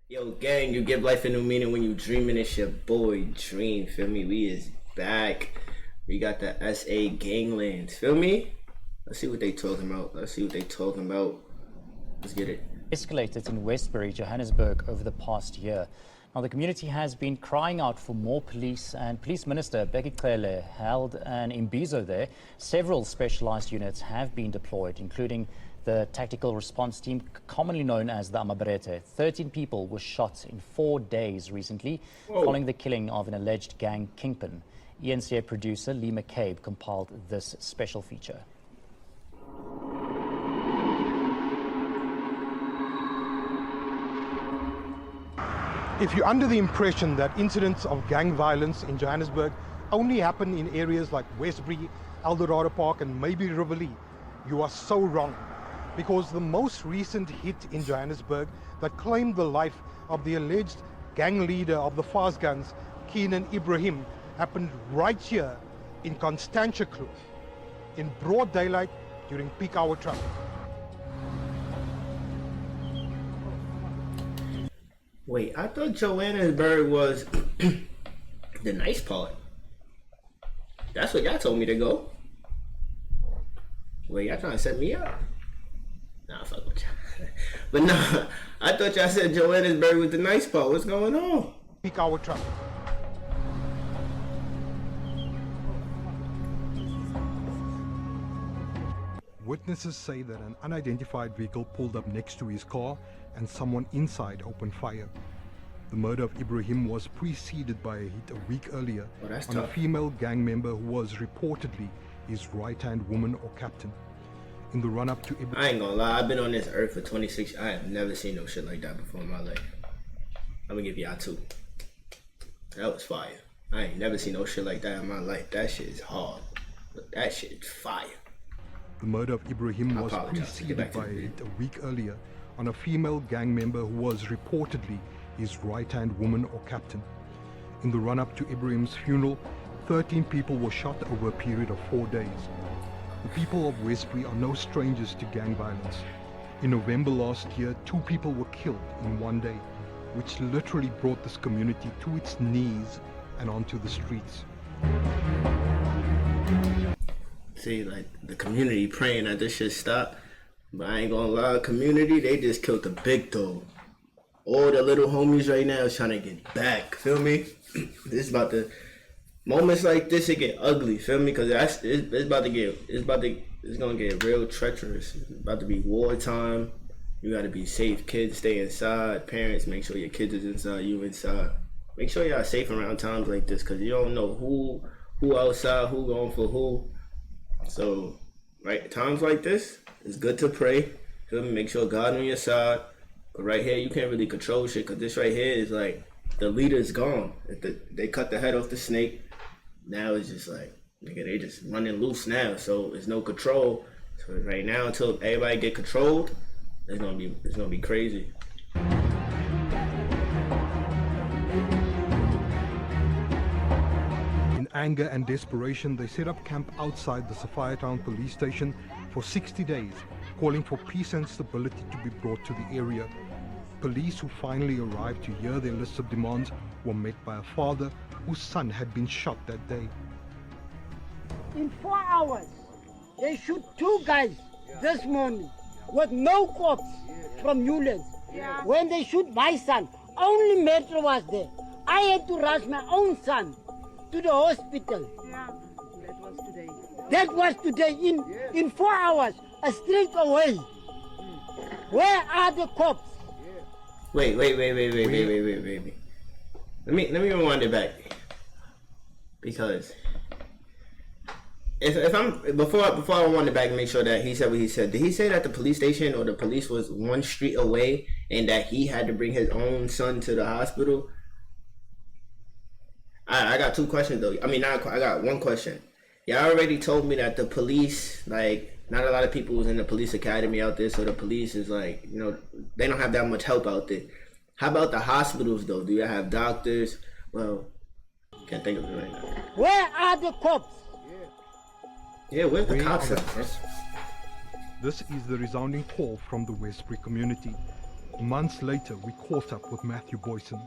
Yo, gang, you give life a new meaning when you dreaming. It's your boy Dream, feel me? We is back. We got the SA Ganglands, feel me? Let's see what they talking about. Let's get it. Escalated in Westbury, Johannesburg over the past year. Now, the community has been crying out for more police, and Police Minister Becky Cele held an imbizo there. Several specialized units have been deployed, including the Tactical Response Team, commonly known as the Amabrete. 13 people were shot in 4 days recently, following the killing of an alleged gang kingpin. ENCA producer Lee McCabe compiled this special feature. If you're under the impression that incidents of gang violence in Johannesburg only happen in areas like Westbury, Eldorado Park and maybe Rivoli, you are so wrong. Because the most recent hit in Johannesburg that claimed the life of the alleged gang leader of the fast guns, Keenan Ibrahim, happened right here in Constantia Kloof, in broad daylight during peak hour traffic. Wait, I thought Johannesburg was the nice part. That's what y'all told me to go. Wait, y'all trying to set me up? Nah, fuck with y'all. But nah, I thought y'all said Johannesburg was the nice part. What's going on? Peak hour traffic. Witnesses say that an unidentified vehicle pulled up next to his car and someone inside opened fire. The murder of Ibrahim was preceded by a hit a week earlier on a female gang member who was reportedly his right-hand woman or captain. In the run-up to Ibrahim... I ain't gonna lie, I've been on this earth for 26 years. I have never seen no shit like that before in my life. I'm gonna give y'all two. That was fire. I ain't never seen no shit like that in my life. That shit is hard. But that shit is fire. The murder of Ibrahim was preceded by a hit a week earlier on a female gang member who was reportedly his right-hand woman or captain. In the run-up to Ibrahim's funeral, 13 people were shot over a period of 4 days. The people of Westbury are no strangers to gang violence. In November last year, 2 people were killed in 1 day, which literally brought this community to its knees and onto the streets. See, like, the community praying that this shit stop. But I ain't gonna lie, community, they just killed the big dog. All the little homies right now is trying to get back, feel me? This about to, moments like this, it get ugly, feel me? Cause it's gonna get real treacherous. It's about to be wartime. You gotta be safe. Kids stay inside. Parents, make sure your kids is inside, you inside. Make sure y'all safe around times like this, cause you don't know who outside, who going for who. So, right, times like this, it's good to pray. Feel me? Make sure God on your side. But right here, you can't really control shit, because this right here is like, the leader's gone. They cut the head off the snake. Now it's just like, nigga, they just running loose now. So there's no control. So right now, until everybody get controlled, it's gonna be crazy. In anger and desperation, they set up camp outside the Sophiatown police station for 60 days, calling for peace and stability to be brought to the area. Police who finally arrived to hear their list of demands were met by a father whose son had been shot that day. In 4 hours, they shoot 2 guys this morning with no corpse from Newlands. When they shoot my son, only Metro was there. I had to rush my own son to the hospital. Yeah, that was today. That was today, in 4 hours, straight away. Where are the cops? Wait. Let me rewind it back. Because if I'm before I rewind it back and make sure that he said what he said. Did he say that the police station or the police was 1 street away and that he had to bring his own son to the hospital? I got 2 questions though. I got 1 question. Y'all already told me that the police, like, not a lot of people was in the police academy out there, so the police is like, you know, they don't have that much help out there. How about the hospitals though? Do y'all have doctors? Well, can't think of it right now. Where are the cops? Yeah, where's the cops at? This is the resounding call from the Westbury community. Months later, we caught up with Matthew Boyson.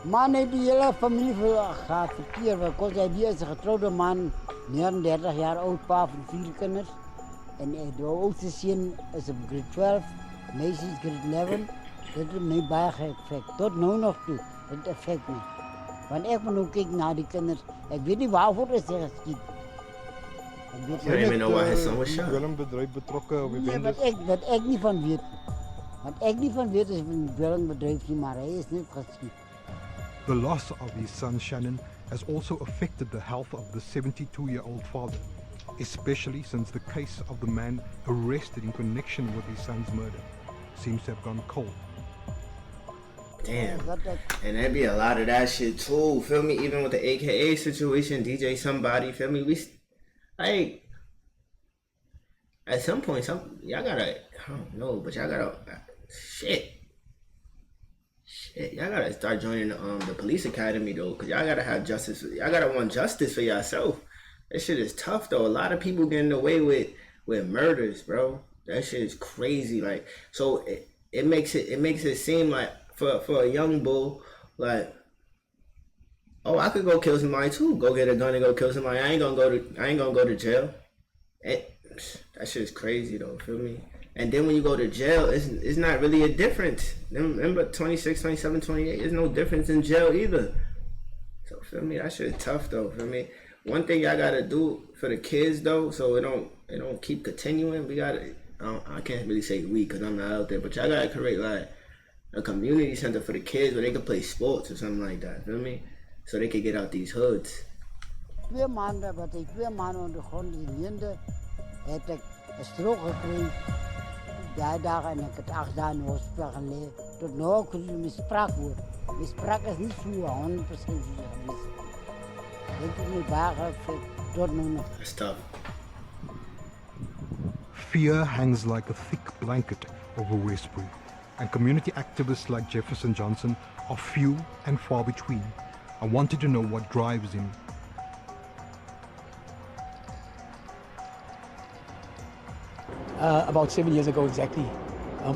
Man heeft die hele familie gaat verkeerd, want hij is een getrouwde man, 39 jaar oud, pa van 4 kinderen. En de oudste zoon is op grade 12, meisje is grade 11. Dat heeft mij baie geëffect. Tot nu nog toe, het effect me. Want ik moet ook kijken naar die kinderen. Ik weet niet waarvoor is hij geschiet. I don't even know why his son was shot. Wel een bedrijf betrokken, wie Nee, wat ik niet van weet. Wat ik niet van weet is van wel een bedrijf niet, maar hij is niet geschiet. The loss of his son Shannon has also affected the health of the 72-year-old father, especially since the case of the man arrested in connection with his son's murder seems to have gone cold. Damn. And there'd be a lot of that shit too, feel me? Even with the AKA situation, DJ somebody, feel me? Like, at some point, y'all gotta, I don't know, but y'all gotta, shit, y'all gotta start joining the police academy though, cause y'all gotta have justice, y'all gotta want justice for yourself. That shit is tough though. A lot of people getting away with murders, bro. That shit is crazy. Like, so it makes it seem like for a young bull, like, oh, I could go kill somebody too. Go get a gun and go kill somebody. I ain't gonna go to jail. That shit is crazy though, feel me? And then when you go to jail, it's not really a difference. Remember 26, 27, 28, there's no difference in jail either. So feel me, that shit is tough though, feel me? One thing y'all gotta do for the kids though, so it don't keep continuing, we gotta, I can't really say we cause I'm not out there, but y'all gotta create like a community center for the kids where they can play sports or something like that, feel me? So they can get out these hoods. 2 maanden, wat ik 2 maanden onder de grond leende, heb ik een strook gekregen. 3 dagen en ik heb 8 dagen in de hospitaal gelegen. Tot nu kun je misbruik worden. Misbruik is niet zo 100% geweest. Ik heb me baie geëffect, tot nu nog. That's tough. Fear hangs like a thick blanket over Westbury, and community activists like Jefferson Johnson are few and far between. I wanted to know what drives him. About 7 years ago exactly,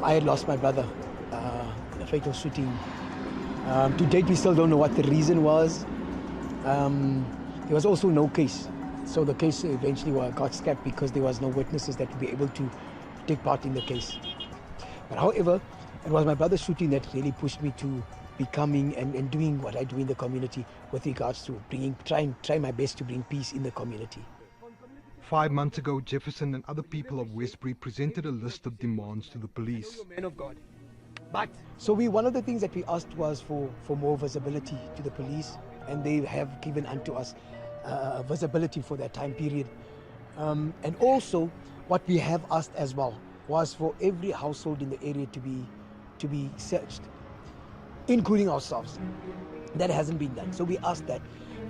I had lost my brother in a fatal shooting. To date, we still don't know what the reason was. There was also no case. So the case eventually got scrapped because there was no witnesses that would be able to take part in the case. But however, it was my brother's shooting that really pushed me to becoming and doing what I do in the community with regards to try my best to bring peace in the community. 5 months ago, Jefferson and other people of Westbury presented a list of demands to the police. Man of God. But so one of the things that we asked was for more visibility to the police, and they have given unto us visibility for that time period. And also, what we have asked as well was for every household in the area to be searched, including ourselves. That hasn't been done. So we asked that,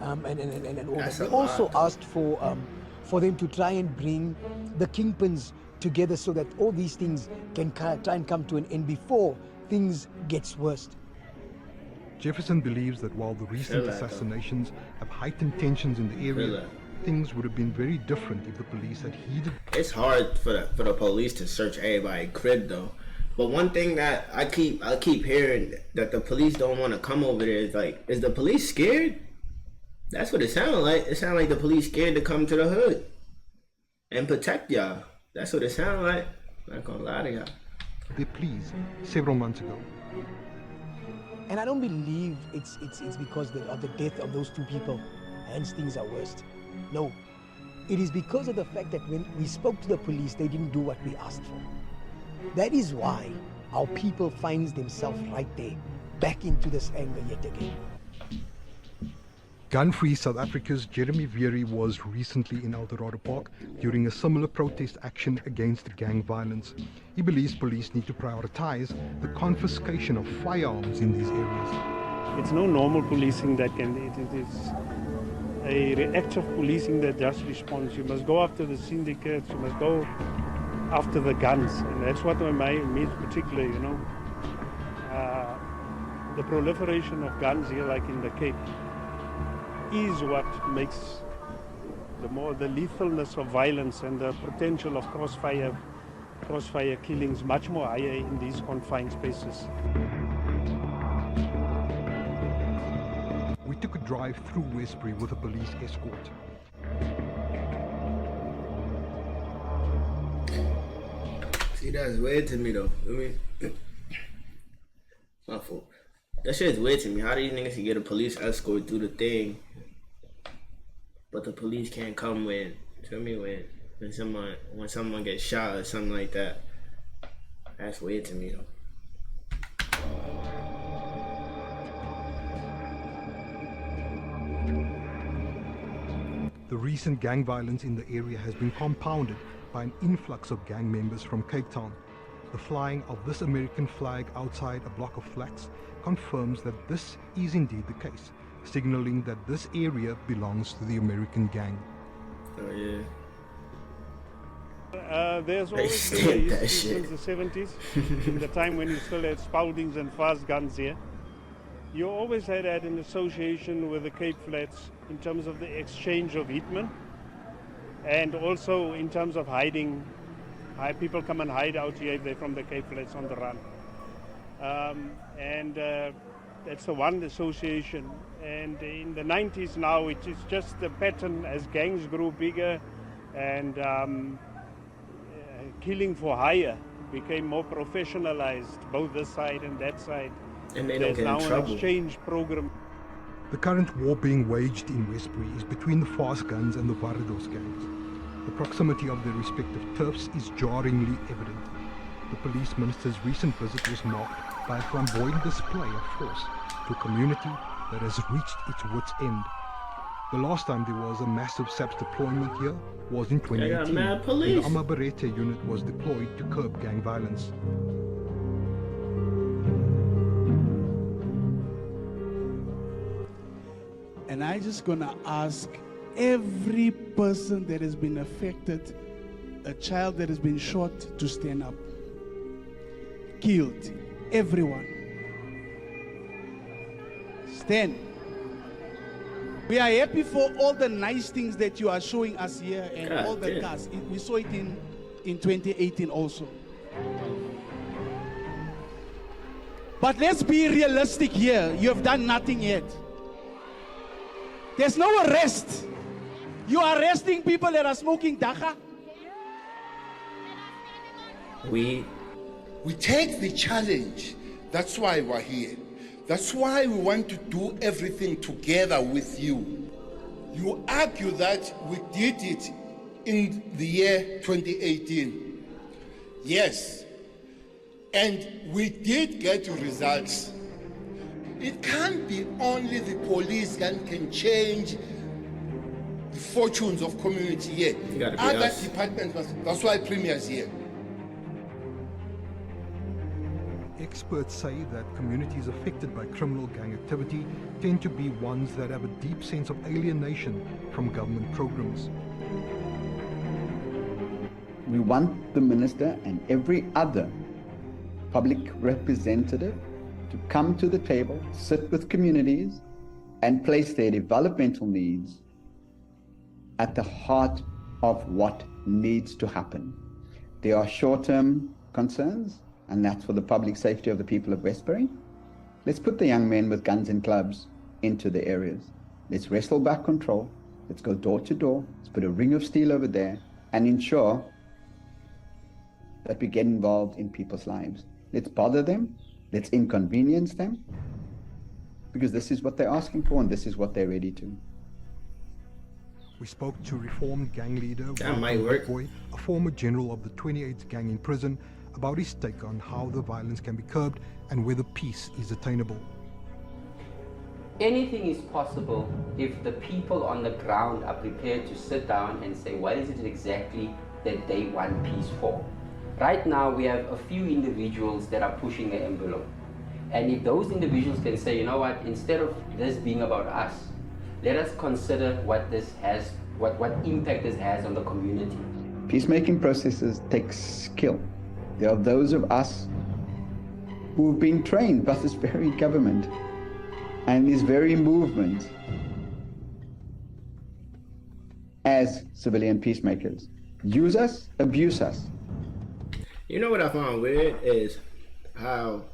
and all that. We also asked for them to try and bring the kingpins together so that all these things can try and come to an end before things gets worse. Jefferson believes that while the recent assassinations have heightened tensions in the area, things would have been very different if the police had heeded. It's hard for the police to search everybody's crib though. But one thing that I keep hearing that the police don't want to come over there is like, is the police scared? That's what it sounds like. It sounds like the police scared to come to the hood and protect y'all. That's what it sounds like. I'm not gonna lie to y'all. Their pleas several months ago. And I don't believe it's because of the death of those 2 people, hence things are worse. No, it is because of the fact that when we spoke to the police, they didn't do what we asked for. That is why our people finds themselves right there, back into this anger yet again. Gun-Free South Africa's Jeremy Veri was recently in Eldorado Park during a similar protest action against gang violence. He believes police need to prioritize the confiscation of firearms in these areas. It's no normal policing that can, it is a reactive policing that just responds. You must go after the syndicates, you must go after the guns, and that's what me particularly, you know. The proliferation of guns here, like in the Cape, is what makes the lethalness of violence and the potential of crossfire crossfire killings much more higher in these confined spaces. We took a drive through Westbury with a police escort. See, that's weird to me though. I mean, my fault. That shit is weird to me. How do these niggas can get a police escort through the thing, but the police can't come when, feel me, when someone gets shot or something like that? That's weird to me though. The recent gang violence in the area has been compounded by an influx of gang members from Cape Town. The flying of this American flag outside a block of flats confirms that this is indeed the case, signaling that this area belongs to the American gang. Oh yeah. There's always been a history since the 70s, in the time when you still had Spaldings and fast guns here. You always had an association with the Cape Flats in terms of the exchange of hitmen, and also in terms of hiding. People come and hide out here if they're from the Cape Flats on the run. That's the one association. And in the 90s now, it is just the pattern as gangs grew bigger and killing for hire became more professionalized, both this side and that side. And they don't There's get now in an trouble. exchange program. The current war being waged in Westbury is between the fast guns and the Varidos gangs. The proximity of their respective turfs is jarringly evident. The police minister's recent visit was marked by a flamboyant display of force to a community that has reached its wit's end. The last time there was a massive SAPS deployment here was in 2018, mad when the police. Amabarete unit was deployed to curb gang violence. And I just gonna ask every person that has been affected, a child that has been shot, to stand up. Killed, everyone. Stand. We are happy for all the nice things that you are showing us here and God all the damn. cars. We saw it in 2018 also. But let's be realistic here. You have done nothing yet. There's no arrest. You are arresting people that are smoking dacha. We take the challenge. That's why we're here. That's why we want to do everything together with you. You argue that we did it in the year 2018. Yes. And we did get results. It can't be only the police that can change the fortunes of community here. You gotta be Other us. departments, that's why Premier's here. Experts say that communities affected by criminal gang activity tend to be ones that have a deep sense of alienation from government programs. We want the minister and every other public representative to come to the table, sit with communities, and place their developmental needs at the heart of what needs to happen. There are short-term concerns, and that's for the public safety of the people of Westbury. Let's put the young men with guns and clubs into the areas. Let's wrestle back control. Let's go door to door. Let's put a ring of steel over there and ensure that we get involved in people's lives. Let's bother them. Let's inconvenience them. Because this is what they're asking for and this is what they're ready to. We spoke to reformed gang leader That might work. Boy, a former general of the 28th gang in prison, about his take on how the violence can be curbed and whether peace is attainable. Anything is possible if the people on the ground are prepared to sit down and say, what is it exactly that they want peace for? Right now, we have a few individuals that are pushing the envelope. And if those individuals can say, you know what, instead of this being about us, let us consider what this has, what impact this has on the community. Peacemaking processes take skill. There are those of us who've been trained by this very government and this very movement as civilian peacemakers. Use us, abuse us. You know what I found weird is how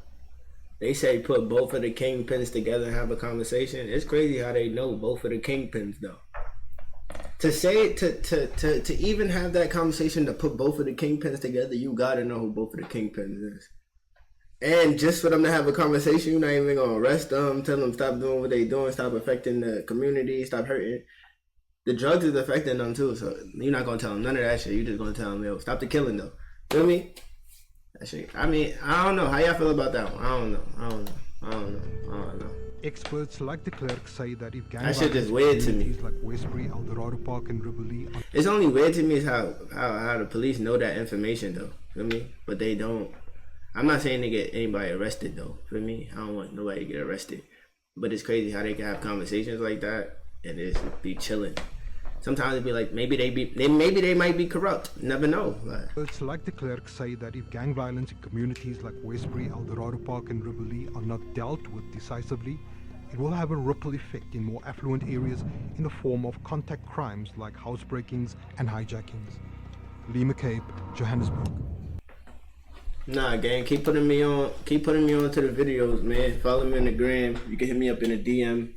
they say put both of the kingpins together and have a conversation. It's crazy how they know both of the kingpins though. To say to even have that conversation to put both of the kingpins together, you gotta know who both of the kingpins is. And just for them to have a conversation, you're not even gonna arrest them, tell them stop doing what they doing, stop affecting the community, stop hurting. The drugs is affecting them too, so you're not gonna tell them none of that shit. You're just gonna tell them, yo, stop the killing though. Feel me? That shit. I mean, I don't know. How y'all feel about that one? I don't know. Experts like the clerk say that if gang that shit is weird to me. Like Westbury, Eldorado Park, and Rivoli, it's only weird to me is how the police know that information though. Feel me? But they don't. I'm not saying to get anybody arrested though. Feel me? I don't want nobody to get arrested. But it's crazy how they can have conversations like that and just be chilling. Sometimes it'd be like maybe they might be corrupt. Never know. Experts like the clerk say that if gang violence in communities like Westbury, Eldorado Park, and Rivoli are not dealt with decisively, it will have a ripple effect in more affluent areas in the form of contact crimes like housebreakings and hijackings. Lee McCabe, Johannesburg. Nah, gang, keep putting me on to the videos, man. Follow me on the gram. You can hit me up in a DM.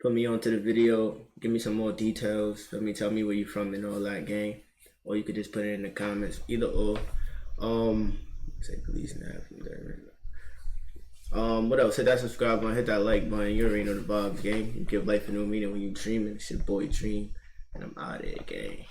Put me onto the video. Give me some more details. Let me tell me where you from and all that, gang. Or you could just put it in the comments. Either or. Say police now from there. What else? Hit that subscribe button. Hit that like button. You already know the vibes, gang. You give life a new meaning when you dreaming. It's your boy Dream, and I'm out of here, gang.